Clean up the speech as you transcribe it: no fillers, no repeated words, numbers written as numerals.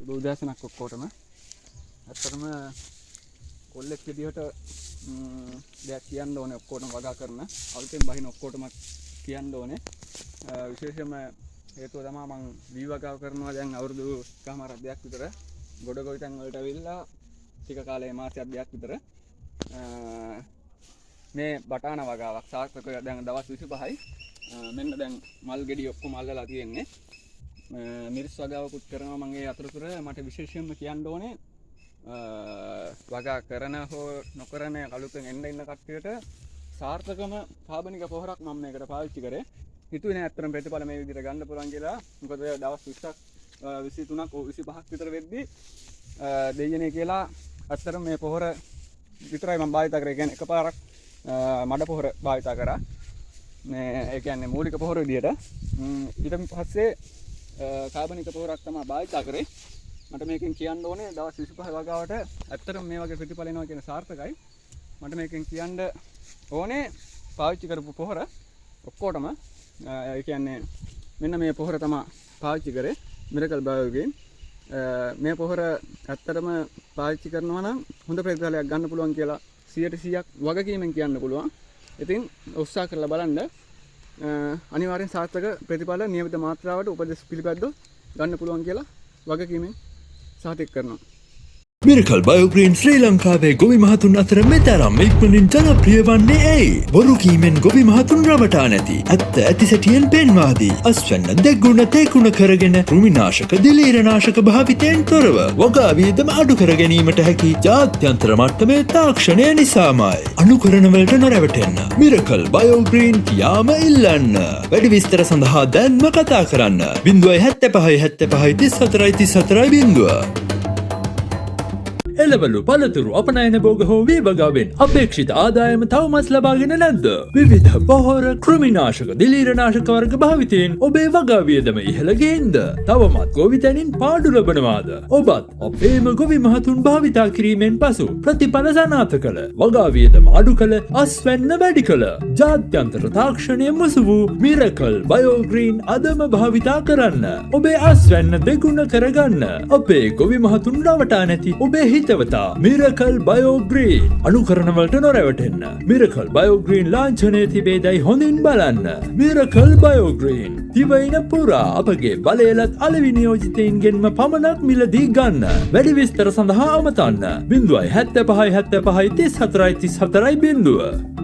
උදෑසනක් ඔක්කොටම ඇත්තටම කොල්ලෙක් විදිහට දෙයක් කියන්න ඕනේ ඔක්කොටම වගා කරන අලුතෙන් බහින ඔක්කොටම කියන්න ඕනේ විශේෂයෙන්ම හේතුව තමයි මම වී වගාව කරනවා දැන් අවුරුදු එකමාරක් දෙකක් විතර ගොඩ ගොවිතැන් වලට ඇවිල්ලා ටික කාලේ මාසයක් දෙකක් විතර මේ බටාන වගාවක් සාර්ථක දැන් දවස් 25යි මෙන්න දැන් මල් ගෙඩි ඔක්කොම අල්ලලා තියෙන්නේ මිරිස් වගාවකුත් කරනවා මම ඒ අතරතුර මට විශේෂයෙන්ම කියන්න ඕනේ වගා කරන හෝ නොකරන අලුතෙන් එන්න ඉන්න කට්ටියට සාර්ථකම කාබනික පොහොරක් මම මේකට පාවිච්චි කරේ හිතුවේ නෑ අත්‍තරම ප්‍රතිඵල මේ විදිහට ගන්න පුළුවන් කියලා මොකද දවස් 20ක් 23ක් 25ක් විතර වෙද්දී දෙයියනේ කියලා අත්‍තරම මේ පොහොර විතරයි මම භාවිත කරේ කියන්නේ එකපාරක් මඩ පොහොර භාවිත කරා මේ ඒ කියන්නේ මූලික පොහොර විදිහට ඊට පස්සේ කාබනික පොහොරක් තමයි භාවිත කරේ මට මේකෙන් කියන්න ඕනේ දවස් 25 වගාවට ඇත්තටම මේ වගේ ප්‍රතිඵල එනවා කියන සාර්ථකයි මට මේකෙන් කියන්න ඕනේ පාවිච්චි කරපු පොහොර ඔක්කොටම ඒ කියන්නේ මෙන්න මේ පොහොර තමයි පාවිච්චි කරේ මිරකල් බයෝගෙන් මේ පොහොර ඇත්තටම පාවිච්චි කරනවා නම් හොඳ ප්‍රතිඵලයක් ගන්න පුළුවන් කියලා 100%ක් වගකීමෙන් කියන්න පුළුවන්. ඉතින් උත්සාහ කරලා බලන්න අනිවාර්යෙන් සාර්ථක ප්‍රතිඵල නියමිත මාත්‍රාවට උපදෙස් පිළිපැද්දොත් ගන්න පුළුවන් කියලා වගකීමෙන් සාතික කරනවා. මිරකල් බයෝග්‍රීන් ශ්‍රී ලංකාවේ ගොවි මහතුන් අතර මෙතරම් ඉක්මනින් ජනප්‍රිය වන්නේ ඇයි? බොරු කීමෙන් ගොවි මහතුන් රවටා නැති. ඇත්ත ඇති සැටියෙන් පෙන්වා දී. අස්වැන්න දෙගුණ තේකුණ කරගෙන කෘමිනාශක දිලීරනාශක භාවිතයෙන් තොරව වගා වියදම අඩු කර ගැනීමට හැකි ජාත්‍යන්තර මට්ටමේ තාක්ෂණය නිසාමයි. අනුකරණ වලට නොරැවටෙන්න. මිරකල් බයෝග්‍රීන් යාම ඉල්ලන්න. වැඩි විස්තර සඳහා දැන්ම කතා කරන්න. 075753434 එළවලු පළතුරු අපනයන භෝග හෝ වී වගාවෙන් අපේක්ෂිත ආදායම තවමත් ලබාගෙන නැද්ද? විවිධ පොහොර කෘමිනාශක දිලීරනාශක වර්ග භාවිතයෙන් ඔබේ වගා වියදම ඉහළ ගේන්ද? තවමත් ගොවිතැනින් පාඩු ලබනවාද? ඔබත් අපේම ගොවි මහතුන් භාවිතා කිරීමෙන් පසු ප්‍රතිඵල සනාථ කළ වගා වියදම අඩු කළ අස්වැන්න වැඩි කළ ජාත්‍යන්තර තාක්ෂණය මුසු වූ මිරකල් බයෝග්‍රීන් අදම භාවිතා කරන්න. ඔබේ අස්වැන්න දෙගුණ කරගන්න. අපේ ගොවි මහතුන් රවටා නැති ඔබේ හිතවතා මිරකල් බයෝග්‍රීන් අනුකරණ වලට නොරැවටෙන්න. මිරකල් බයෝග්‍රීන් ලාංඡනයේ තිබේදයි හොඳින් බලන්න. මිරකල් බයෝග්‍රීන් දිවයින පුරා අපගේ බලයලත් අලෙවි නියෝජිතයින්ගෙන්ම පමණක් මිලදී ගන්න. වැඩි විස්තර සඳහා අමතන්න 075 75 34 34 0